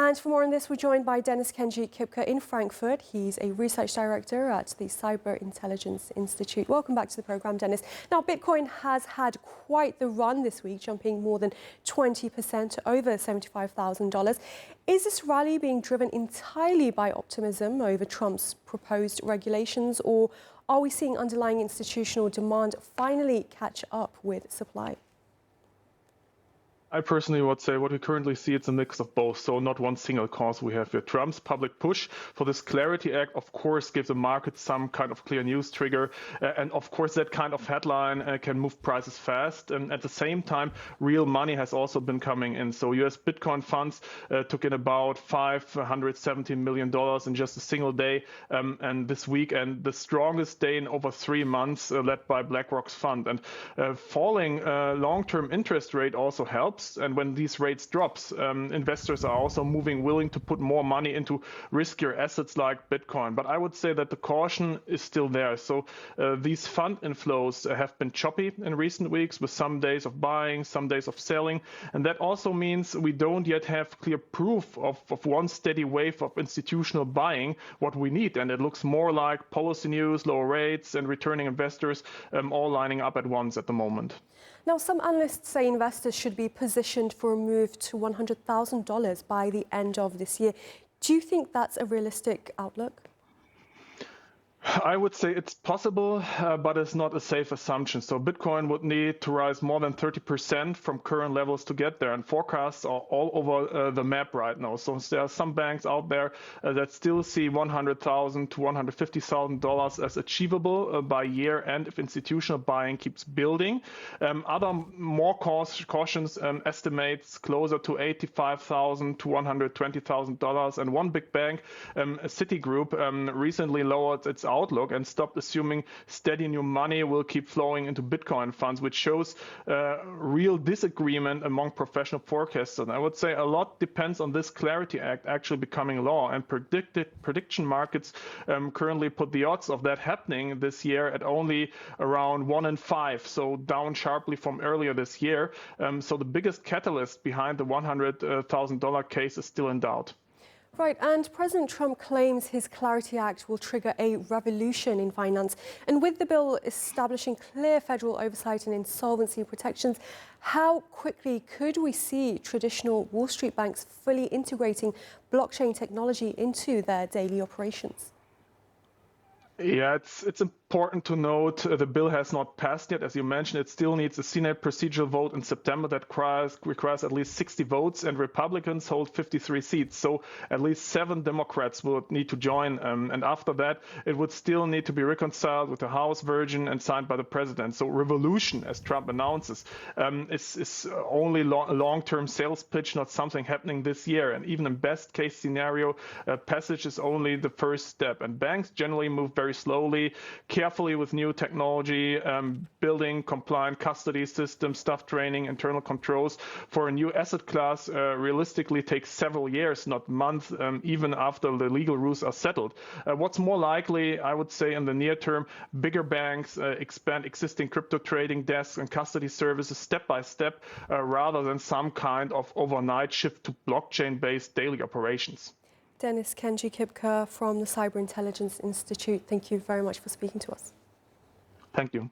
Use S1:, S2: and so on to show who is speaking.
S1: And for more on this, we're joined by Dennis-Kenji Kipker in Frankfurt. He's a research director at the Cyberintelligence Institute. Welcome back to the program, Dennis. Now, Bitcoin has had quite the run this week, jumping more than 20% to over $75,000. Is this rally being driven entirely by optimism over Trump's proposed regulations, or are we seeing underlying institutional demand finally catch up with supply?
S2: I personally would say what we currently see, it's a mix of both. So not one single cause we have here. Trump's public push for this Clarity Act, of course, gives the market some kind of clear news trigger. And of course, that kind of headline can move prices fast. And at the same time, real money has also been coming in. So US Bitcoin funds took in about $570 million in just a single day. And this week, and the strongest day in over 3 months, led by BlackRock's fund. And falling long-term interest rate also helps. And when these rates drops, investors are also willing to put more money into riskier assets like Bitcoin. But I would say that the caution is still there. So these fund inflows have been choppy in recent weeks, with some days of buying, some days of selling. And that also means we don't yet have clear proof of one steady wave of institutional buying, what we need. And it looks more like policy news, lower rates, and returning investors all lining up at once at the moment.
S1: Now, some analysts say investors should be positioned for a move to $100,000 by the end of this year. Do you think that's a realistic outlook?
S2: I would say it's possible, but it's not a safe assumption. So Bitcoin would need to rise more than 30% from current levels to get there. And forecasts are all over the map right now. So there are some banks out there that still see $100,000 to $150,000 as achievable by year end if institutional buying keeps building. Other more cautious estimates closer to $85,000 to $120,000. And one big bank, Citigroup, recently lowered its outlook and stopped assuming steady new money will keep flowing into Bitcoin funds, which shows real disagreement among professional forecasters. And I would say a lot depends on this Clarity Act actually becoming law. And prediction markets currently put the odds of that happening this year at only around 1 in 5, so down sharply from earlier this year. So the biggest catalyst behind the $100,000 case is still in doubt.
S1: Right, and President Trump claims his Clarity Act will trigger a revolution in finance. And with the bill establishing clear federal oversight and insolvency protections, how quickly could we see traditional Wall Street banks fully integrating blockchain technology into their daily operations?
S2: Yeah, it's important to note the bill has not passed yet. As you mentioned, it still needs a Senate procedural vote in September that requires at least 60 votes, and Republicans hold 53 seats. So at least 7 Democrats will need to join. And after that, it would still need to be reconciled with the House version and signed by the president. So revolution, as Trump announces, is only a long-term sales pitch, not something happening this year. And even in best case scenario, passage is only the first step. And banks generally move very slowly, carefully with new technology, building compliant custody systems, staff training, internal controls. For a new asset class, realistically takes several years, not months, even after the legal rules are settled. What's more likely, I would say, in the near term, bigger banks expand existing crypto trading desks and custody services step by step, rather than some kind of overnight shift to blockchain-based daily operations.
S1: Dennis-Kenji Kipker from the Cyberintelligence Institute, thank you very much for speaking to us.
S2: Thank you.